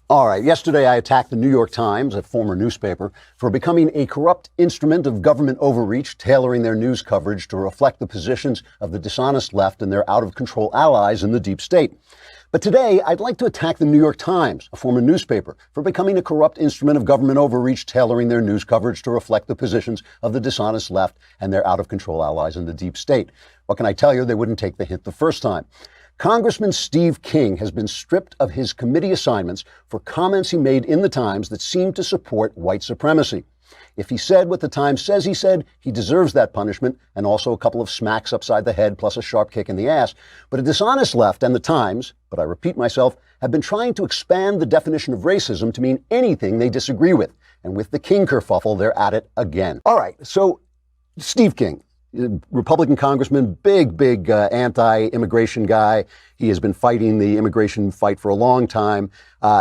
All right. Yesterday, I attacked the New York Times, a former newspaper, for becoming a corrupt instrument of government overreach, tailoring their news coverage to reflect the positions of the dishonest left and their out-of-control allies in the deep state. But today, I'd like to attack the New York Times, a former newspaper, for becoming a corrupt instrument of government overreach, tailoring their news coverage to reflect the positions of the dishonest left and their out-of-control allies in the deep state. What can I tell you? They wouldn't take the hint the first time. Congressman Steve King has been stripped of his committee assignments for comments he made in the Times that seem to support white supremacy. If he said what the Times says he said, he deserves that punishment and also a couple of smacks upside the head plus a sharp kick in the ass. But a dishonest left and the Times, but I repeat myself, have been trying to expand the definition of racism to mean anything they disagree with. And with the King kerfuffle, they're at it again. All right, so Steve King, Republican congressman, big anti-immigration guy. He has been fighting the immigration fight for a long time.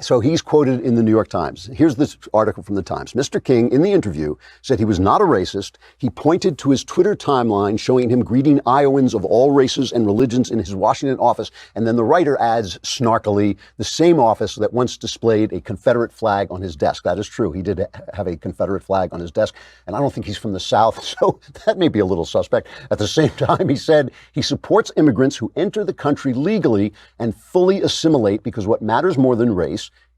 So he's quoted in the New York Times. Here's this article from the Times. Mr. King, in the interview, said he was not a racist. He pointed to his Twitter timeline showing him greeting Iowans of all races and religions in his Washington office. And then the writer adds snarkily, the same office that once displayed a Confederate flag on his desk. That is true. He did have a Confederate flag on his desk. And I don't think he's from the South, so that may be a little suspect. At the same time, he said he supports immigrants who enter the country legally and fully assimilate because what matters more than race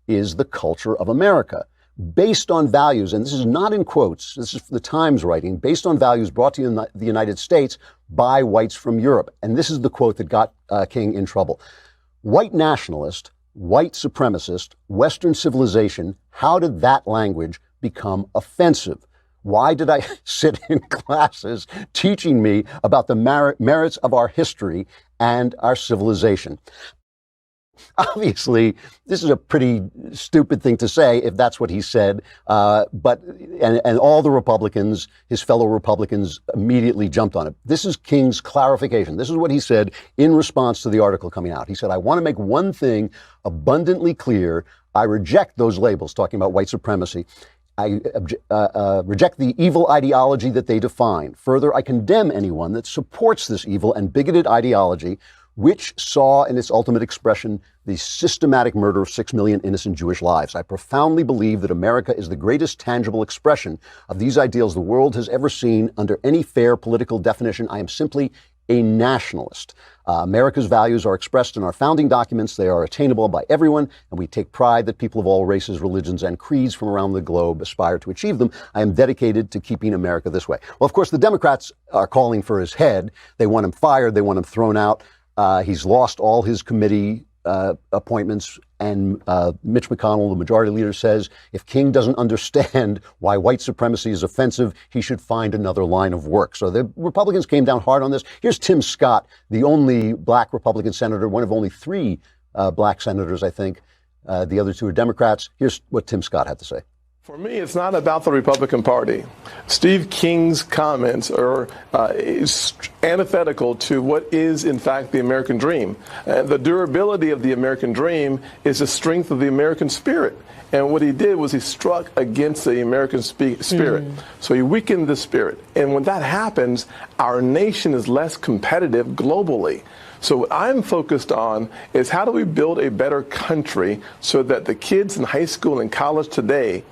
is the culture of America. Based on values, and this is not in quotes, this is the Times writing, based on values brought to the United States by whites from Europe. And this is the quote that got King in trouble. White nationalist, white supremacist, Western civilization, how did that language become offensive? Why did I sit in classes teaching me about the merits of our history and our civilization? Obviously, this is a pretty stupid thing to say if that's what he said. But all the Republicans, his fellow Republicans, immediately jumped on it. This is King's clarification. This is what he said in response to the article coming out. He said, I want to make one thing abundantly clear. I reject those labels, talking about white supremacy. I reject the evil ideology that they define. Further, I condemn anyone that supports this evil and bigoted ideology, which saw in its ultimate expression the systematic murder of 6 million innocent Jewish lives. I profoundly believe that America is the greatest tangible expression of these ideals the world has ever seen under any fair political definition. I am simply a nationalist. America's values are expressed in our founding documents. They are attainable by everyone, and we take pride that people of all races, religions, and creeds from around the globe aspire to achieve them. I am dedicated to keeping America this way. Well, of course, the Democrats are calling for his head. They want him fired. They want him thrown out. He's lost all his committee appointments, and Mitch McConnell, the majority leader, says if King doesn't understand why white supremacy is offensive, he should find another line of work. So the Republicans came down hard on this. Here's Tim Scott, the only black Republican senator, one of only 3 black senators, I think. The other 2 are Democrats. Here's what Tim Scott had to say. For me, it's not about the Republican Party. Steve King's comments are antithetical to what is, in fact, the American dream. The durability of the American dream is the strength of the American spirit. And what he did was he struck against the American spirit. So he weakened the spirit. And when that happens, our nation is less competitive globally. So what I'm focused on is how do we build a better country so that the kids in high school and college today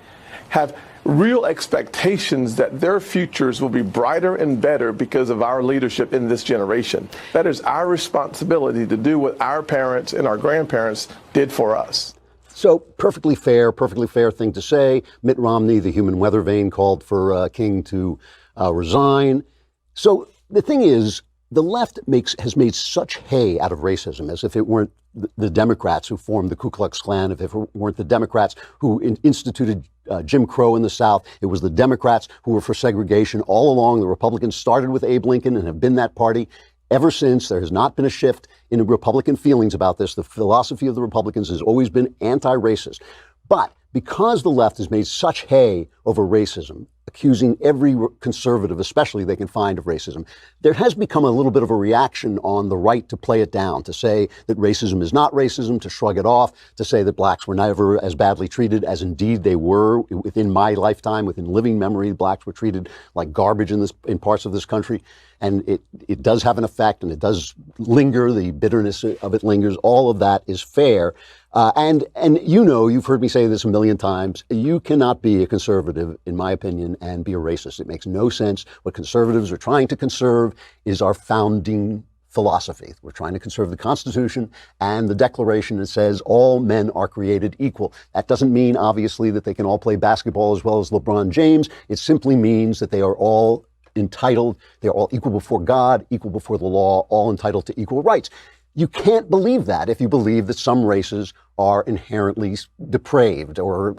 have real expectations that their futures will be brighter and better because of our leadership in this generation. That is our responsibility to do what our parents and our grandparents did for us. So perfectly fair thing to say. Mitt Romney, the human weather vane, called for King to resign. So the thing is, the left has made such hay out of racism as if it weren't the Democrats who formed the Ku Klux Klan, if it weren't the Democrats who instituted Jim Crow in the South. It was the Democrats who were for segregation all along. The Republicans started with Abe Lincoln and have been that party ever since. There has not been a shift in Republican feelings about this. The philosophy of the Republicans has always been anti-racist. But because the left has made such hay over racism, accusing every conservative, especially they can find, of racism, there has become a little bit of a reaction on the right to play it down, to say that racism is not racism, to shrug it off, to say that blacks were never as badly treated as indeed they were within my lifetime, within living memory. Blacks were treated like garbage in parts of this country. and it does have an effect, and it does linger. The bitterness of it lingers. All of that is fair. And you've heard me say this a million times. You cannot be a conservative, in my opinion, and be a racist. It makes no sense. What conservatives are trying to conserve is our founding philosophy. We're trying to conserve the Constitution and the Declaration that says all men are created equal. That doesn't mean, obviously, that they can all play basketball as well as LeBron James. It simply means that they are all entitled, they're all equal before God, equal before the law, all entitled to equal rights. You can't believe that if you believe that some races are inherently depraved or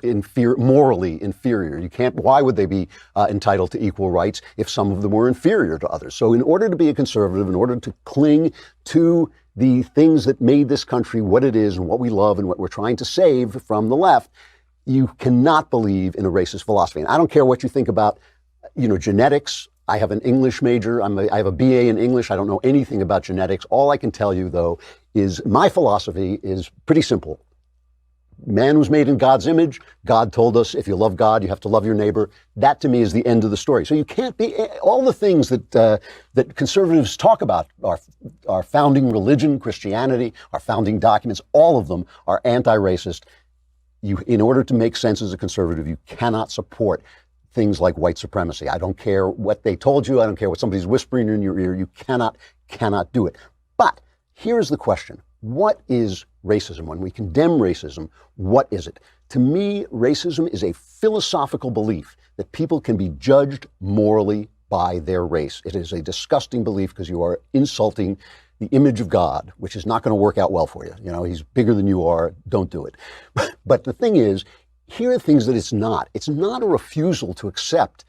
morally inferior. You can't. Why would they be entitled to equal rights if some of them were inferior to others? So in order to be a conservative, in order to cling to the things that made this country what it is and what we love and what we're trying to save from the left, you cannot believe in a racist philosophy. And I don't care what you think about, genetics. I have an English major. I have a BA in English. I don't know anything about genetics. All I can tell you, though, is my philosophy is pretty simple. Man was made in God's image. God told us if you love God, you have to love your neighbor. That, to me, is the end of the story. So you can't be all the things that conservatives talk about, our founding religion, Christianity, our founding documents, all of them are anti-racist. In order to make sense as a conservative, you cannot support things like white supremacy. I don't care what they told you. I don't care what somebody's whispering in your ear. You cannot do it. But here's the question. What is racism? When we condemn racism, what is it? To me, racism is a philosophical belief that people can be judged morally by their race. It is a disgusting belief because you are insulting the image of God, which is not going to work out well for you. He's bigger than you are. Don't do it. But the thing is, here are things that it's not. It's not a refusal to accept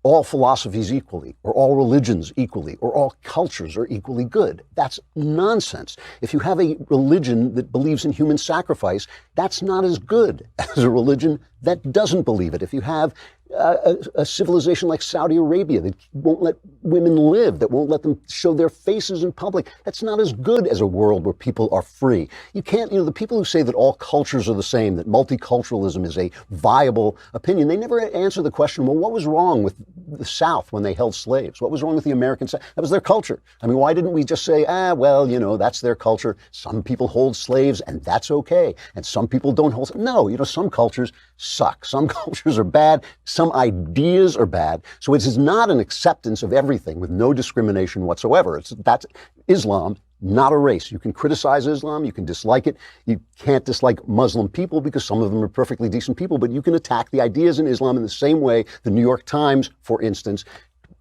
all philosophies equally, or all religions equally, or all cultures are equally good. That's nonsense. If you have a religion that believes in human sacrifice, that's not as good as a religion that doesn't believe it. If you have a civilization like Saudi Arabia that won't let women live, that won't let them show their faces in public, that's not as good as a world where people are free. You can't, the people who say that all cultures are the same, that multiculturalism is a viable opinion, they never answer the question, well, what was wrong with the South when they held slaves? What was wrong with the American South? That was their culture. I mean, why didn't we just say, that's their culture. Some people hold slaves and that's okay. And some people don't hold. No, some cultures suck. Some cultures are bad. Some ideas are bad. So it is not an acceptance of everything with no discrimination whatsoever. That's Islam, not a race. You can criticize Islam. You can dislike it. You can't dislike Muslim people because some of them are perfectly decent people, but you can attack the ideas in Islam in the same way the New York Times, for instance,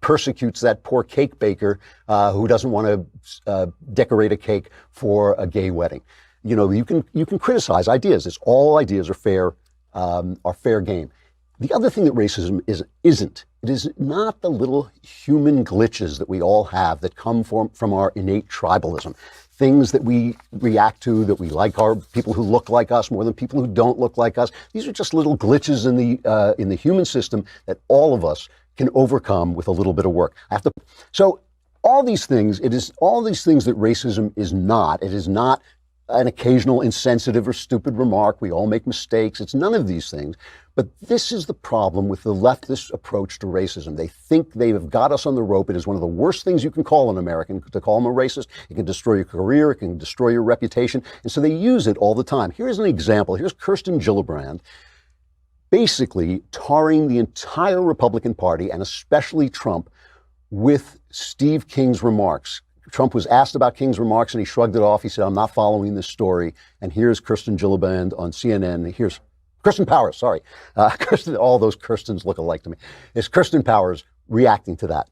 persecutes that poor cake baker who doesn't want to decorate a cake for a gay wedding. You can criticize ideas. It's all ideas are fair game. The other thing that racism isn't, it is not the little human glitches that we all have that come from our innate tribalism. Things that we react to, that we like our people who look like us more than people who don't look like us. These are just little glitches in the human system that all of us can overcome with a little bit of work. So all these things that racism is not. It is not an occasional insensitive or stupid remark. We all make mistakes. It's none of these things. But this is the problem with the leftist approach to racism. They think they have got us on the rope. It is one of the worst things you can call an American, to call him a racist. It can destroy your career. It can destroy your reputation. And so they use it all the time. Here's an example. Here's Kirsten Gillibrand basically tarring the entire Republican Party, and especially Trump, with Steve King's remarks. Trump was asked about King's remarks and he shrugged it off. He said, I'm not following this story. And here's Kirsten Gillibrand on CNN. Here's Kirsten Powers, sorry. All those Kirstens look alike to me. It's Kirsten Powers reacting to that.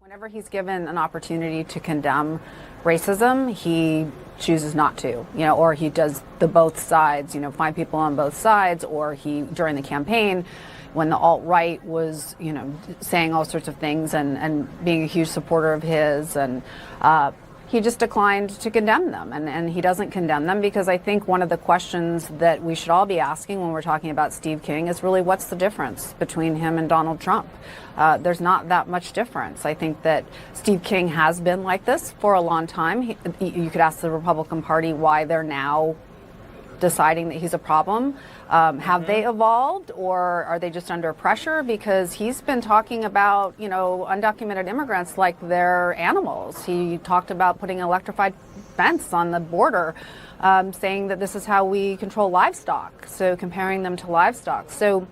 Whenever he's given an opportunity to condemn racism, he chooses not to, or he does the both sides, find people on both sides, or he, during the campaign, when the alt-right was, saying all sorts of things and being a huge supporter of his, and he just declined to condemn them. And he doesn't condemn them because I think one of the questions that we should all be asking when we're talking about Steve King is really, what's the difference between him and Donald Trump? There's not that much difference. I think that Steve King has been like this for a long time. You could ask the Republican Party why they're now deciding that he's a problem. Have they evolved, or are they just under pressure? Because he's been talking about, undocumented immigrants like they're animals. He talked about putting an electrified fence on the border, saying that this is how we control livestock, so comparing them to livestock. So,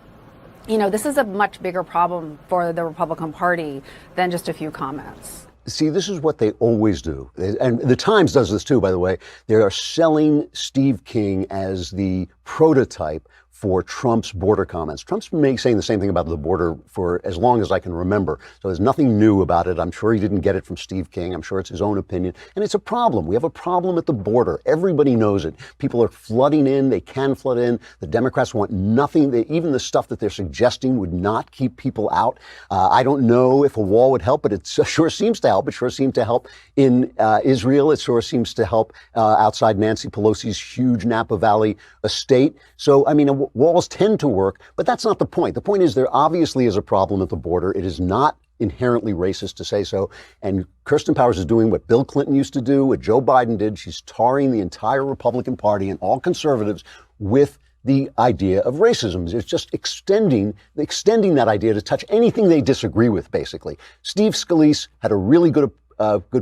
this is a much bigger problem for the Republican Party than just a few comments. See, this is what they always do. And the Times does this too, by the way. They are selling Steve King as the prototype for Trump's border comments. Trump's been saying the same thing about the border for as long as I can remember. So there's nothing new about it. I'm sure he didn't get it from Steve King. I'm sure it's his own opinion. And it's a problem. We have a problem at the border. Everybody knows it. People are flooding in. They can flood in. The Democrats want nothing. Even the stuff that they're suggesting would not keep people out. I don't know if a wall would help, but it sure seems to help. It sure seemed to help in Israel. It sure seems to help outside Nancy Pelosi's huge Napa Valley estate. So, walls tend to work, but that's not the point. The point is there obviously is a problem at the border. It is not inherently racist to say so. And Kirsten Powers is doing what Bill Clinton used to do, what Joe Biden did. She's tarring the entire Republican Party and all conservatives with the idea of racism. It's just extending that idea to touch anything they disagree with, basically. Steve Scalise had a really good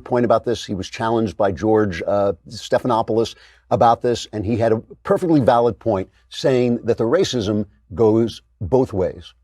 point about this. He was challenged by George Stephanopoulos about this, and he had a perfectly valid point saying that the racism goes both ways.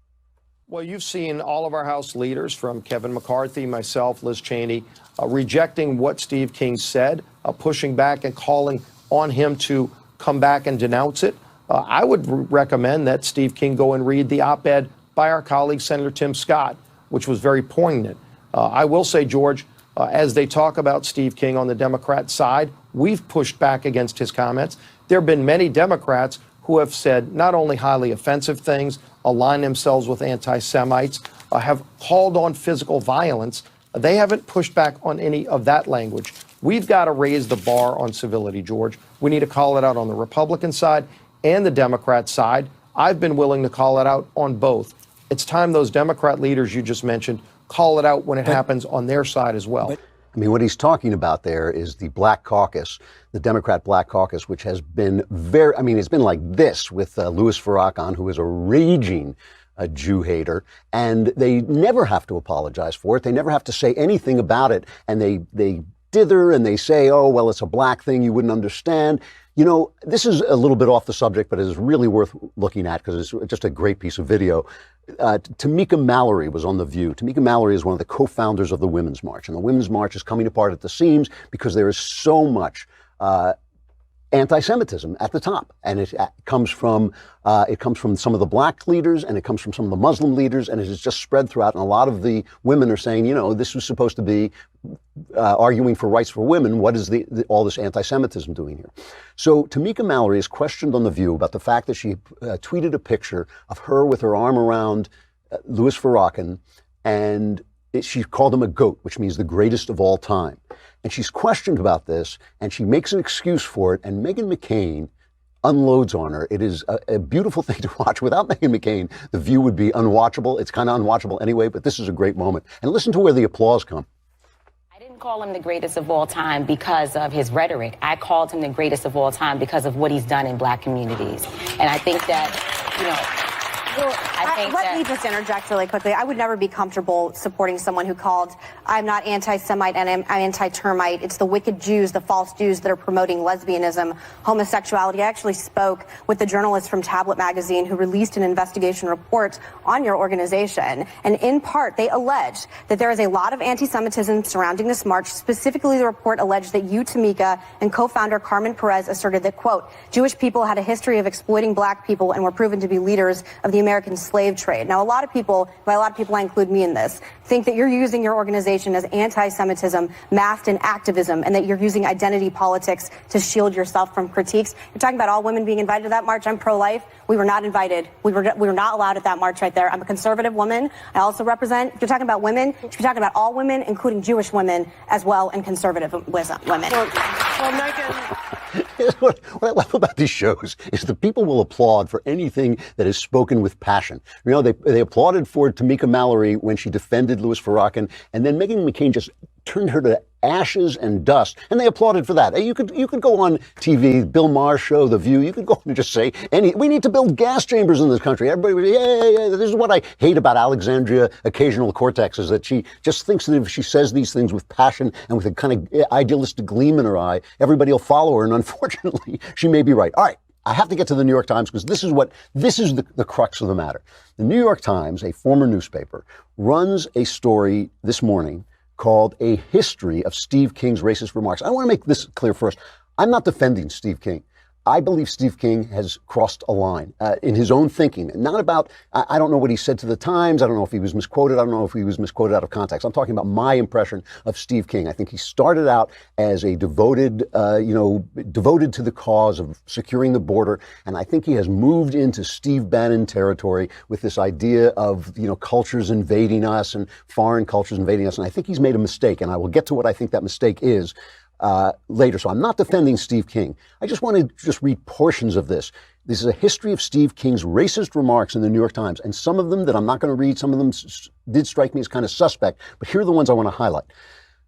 Well, you've seen all of our House leaders, from Kevin McCarthy, myself, Liz Cheney, rejecting what Steve King said, pushing back and calling on him to come back and denounce it. I would recommend that Steve King go and read the op-ed by our colleague, Senator Tim Scott, which was very poignant. I will say, George, as they talk about Steve King on the Democrat side, we've pushed back against his comments. There have been many Democrats who have said not only highly offensive things, align themselves with anti-Semites, have called on physical violence. They haven't pushed back on any of that language. We've got to raise the bar on civility, George. We need to call it out on the Republican side and the Democrat side. I've been willing to call it out on both. It's time those Democrat leaders you just mentioned call it out when it happens on their side as well. What he's talking about there is the Black Caucus, the Democrat Black Caucus, which has been it's been like this with Louis Farrakhan, who is a raging Jew hater, and they never have to apologize for it. They never have to say anything about it. And they dither and they say, oh, well, it's a black thing. You wouldn't understand. This is a little bit off the subject, but it is really worth looking at because it's just a great piece of video. Tamika Mallory was on The View. Tamika Mallory is one of the co-founders of the Women's March, and the Women's March is coming apart at the seams because there is so much anti-Semitism at the top, and it comes from some of the black leaders, and it comes from some of the Muslim leaders, and it has just spread throughout. And a lot of the women are saying, this was supposed to be arguing for rights for women. What is all this anti-Semitism doing here? So Tamika Mallory is questioned on The View about the fact that she tweeted a picture of her with her arm around Louis Farrakhan, and she called him a goat, which means the greatest of all time. And she's questioned about this, and she makes an excuse for it, and Meghan McCain unloads on her. It is a beautiful thing to watch. Without Meghan McCain, The View would be unwatchable. It's kind of unwatchable anyway, but this is a great moment. And listen to where the applause comes. I didn't call him the greatest of all time because of his rhetoric. I called him the greatest of all time because of what he's done in black communities. And I think that, let me just interject really quickly. I would never be comfortable supporting someone who called, I'm not anti-Semite and I'm anti-termite. It's the wicked Jews, the false Jews that are promoting lesbianism, homosexuality. I actually spoke with the journalist from Tablet magazine who released an investigation report on your organization. And in part, they alleged that there is a lot of anti-Semitism surrounding this march. Specifically, the report alleged that you, Tamika, and co-founder Carmen Perez asserted that, quote, Jewish people had a history of exploiting black people and were proven to be leaders of the American slave trade. Now, a lot of people, by a lot of people I include me in this, think that you're using your organization as anti-Semitism masked in activism and that you're using identity politics to shield yourself from critiques. You're talking about all women being invited to that march. I'm pro-life. We were not invited. We were not allowed at that march right there. I'm a conservative woman. I also represent, if you're talking about women, you should be talking about all women, including Jewish women as well, and conservative women. Well, Megyn, What I love about these shows is that people will applaud for anything that is spoken with passion. They applauded for Tamika Mallory when she defended Louis Farrakhan, and then Meghan McCain just turned her to ashes and dust, and they applauded for that. You could go on TV, Bill Maher's show, The View. You could go and just say, we need to build gas chambers in this country. Everybody, yeah. This is what I hate about Alexandria Ocasio-Cortez, is that she just thinks that if she says these things with passion and with a kind of idealistic gleam in her eye, everybody will follow her. And unfortunately, she may be right. All right. I have to get to the New York Times because this is the crux of the matter. The New York Times, a former newspaper, runs a story this morning called A History of Steve King's Racist Remarks. I want to make this clear first. I'm not defending Steve King. I believe Steve King has crossed a line in his own thinking. Not about, I don't know what he said to the Times. I don't know if he was misquoted. I don't know if he was misquoted out of context. I'm talking about my impression of Steve King. I think he started out as a devoted to the cause of securing the border. And I think he has moved into Steve Bannon territory with this idea of, cultures invading us and foreign cultures invading us. And I think he's made a mistake. And I will get to what I think that mistake is later. So I'm not defending Steve King. I just want to read portions of this. This is a history of Steve King's racist remarks in the New York Times. And some of them that I'm not going to read, some of them did strike me as kind of suspect. But here are the ones I want to highlight.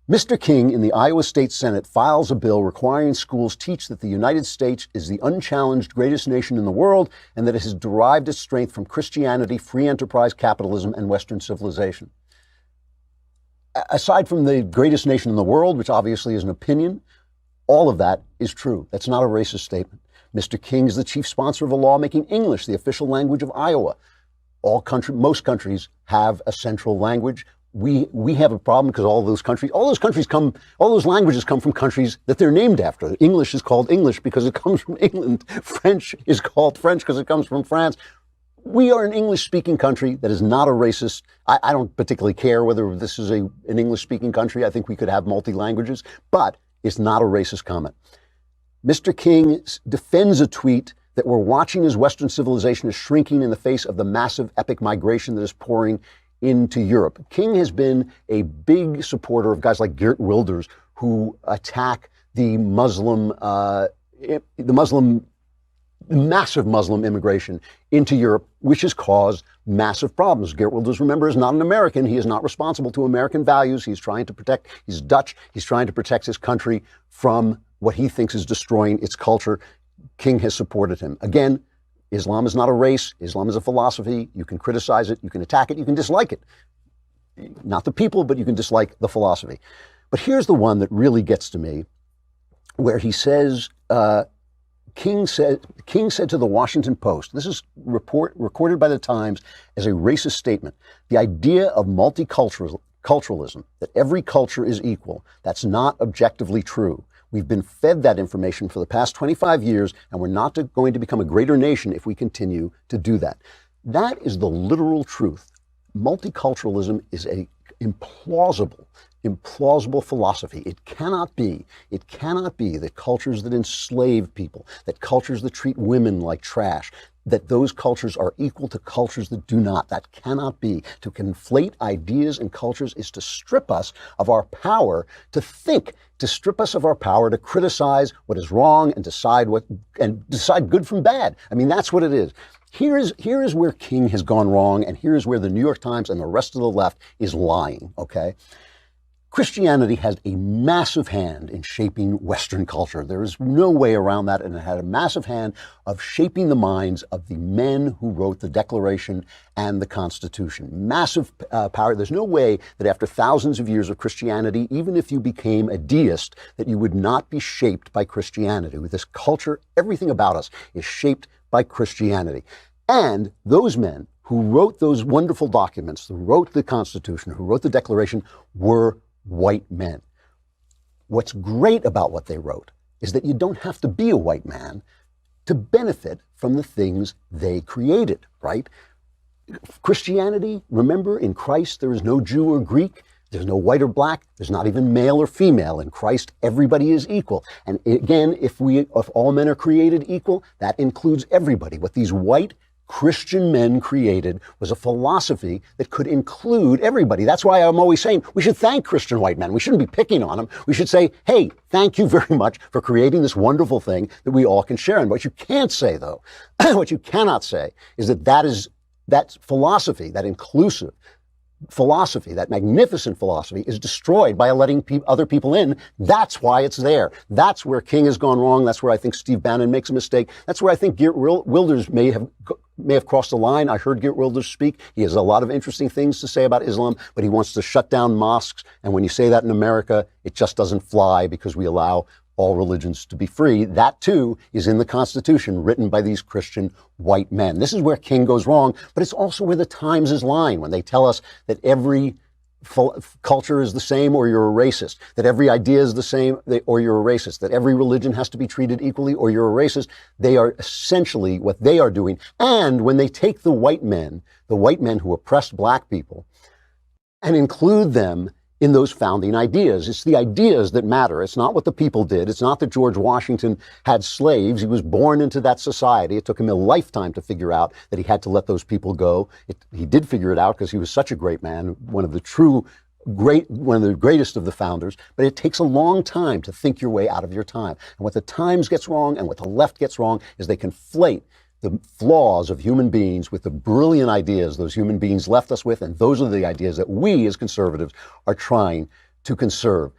Mr. King in the Iowa State Senate files a bill requiring schools teach that the United States is the unchallenged greatest nation in the world and that it has derived its strength from Christianity, free enterprise, capitalism, and Western civilization. Aside from the greatest nation in the world, which obviously is an opinion, all of that is true. That's not a racist statement. Mr. King is the chief sponsor of a law making English the official language of Iowa. Most countries have a central language. We have a problem because all those languages come from countries that they're named after. English is called English because it comes from England. French is called French because it comes from France. We are an English-speaking country that is not a racist. I don't particularly care whether this is an English-speaking country. I think we could have multi-languages, but it's not a racist comment. Mr. King defends a tweet that we're watching as Western civilization is shrinking in the face of the massive epic migration that is pouring into Europe. King has been a big supporter of guys like Geert Wilders who attack the massive Muslim immigration into Europe, which has caused massive problems. Geert Wilders, remember, is not an American. He is not responsible to American values. He's Dutch. He's trying to protect his country from what he thinks is destroying its culture. King has supported him. Again, Islam is not a race. Islam is a philosophy. You can criticize it. You can attack it. You can dislike it. Not the people, but you can dislike the philosophy. But here's the one that really gets to me, where he says, King said to the Washington Post, this is recorded by the Times as a racist statement, the idea of multiculturalism, that every culture is equal, that's not objectively true. We've been fed that information for the past 25 years, and we're not going to become a greater nation if we continue to do that. That is the literal truth. Multiculturalism is a implausible philosophy. It cannot be that cultures that enslave people, that cultures that treat women like trash, that those cultures are equal to cultures that do not. That cannot be. To conflate ideas and cultures is to strip us of our power to think, to strip us of our power to criticize what is wrong and decide good from bad. I mean, that's what it is. Here is where King has gone wrong, and here is where the New York Times and the rest of the left is lying, okay? Christianity has a massive hand in shaping Western culture. There is no way around that, and it had a massive hand of shaping the minds of the men who wrote the Declaration and the Constitution. Massive power. There's no way that after thousands of years of Christianity, even if you became a deist, that you would not be shaped by Christianity. With this culture, everything about us is shaped by Christianity. And those men who wrote those wonderful documents, who wrote the Constitution, who wrote the Declaration, were white men. What's great about what they wrote is that you don't have to be a white man to benefit from the things they created, right? Christianity, remember, in Christ, there is no Jew or Greek. There's no white or black. There's not even male or female. In Christ, everybody is equal. And again, if all men are created equal, that includes everybody. What these white Christian men created was a philosophy that could include everybody. That's why I'm always saying we should thank Christian white men. We shouldn't be picking on them. We should say, hey, thank you very much for creating this wonderful thing that we all can share in. What you can't say, though, what you cannot say is that philosophy, that inclusive, philosophy, that magnificent philosophy, is destroyed by letting other people in. That's why it's there. That's where King has gone wrong. That's where I think Steve Bannon makes a mistake. That's where I think Geert Wilders may have crossed the line. I heard Geert Wilders speak. He has a lot of interesting things to say about Islam, but he wants to shut down mosques. And when you say that in America, it just doesn't fly because we allow all religions to be free. That, too, is in the Constitution, written by these Christian white men. This is where King goes wrong, but it's also where the Times is lying when they tell us that every culture is the same or you're a racist, that every idea is the same or you're a racist, that every religion has to be treated equally or you're a racist. They are essentially what they are doing. And when they take the white men who oppressed black people, and include them in those founding ideas. It's the ideas that matter. It's not what the people did. It's not that George Washington had slaves. He was born into that society. It took him a lifetime to figure out that he had to let those people go. He did figure it out because he was such a great man, one of the greatest of the founders, but it takes a long time to think your way out of your time. And what the Times gets wrong and what the left gets wrong is they conflate the flaws of human beings with the brilliant ideas those human beings left us with, and those are the ideas that we as conservatives are trying to conserve.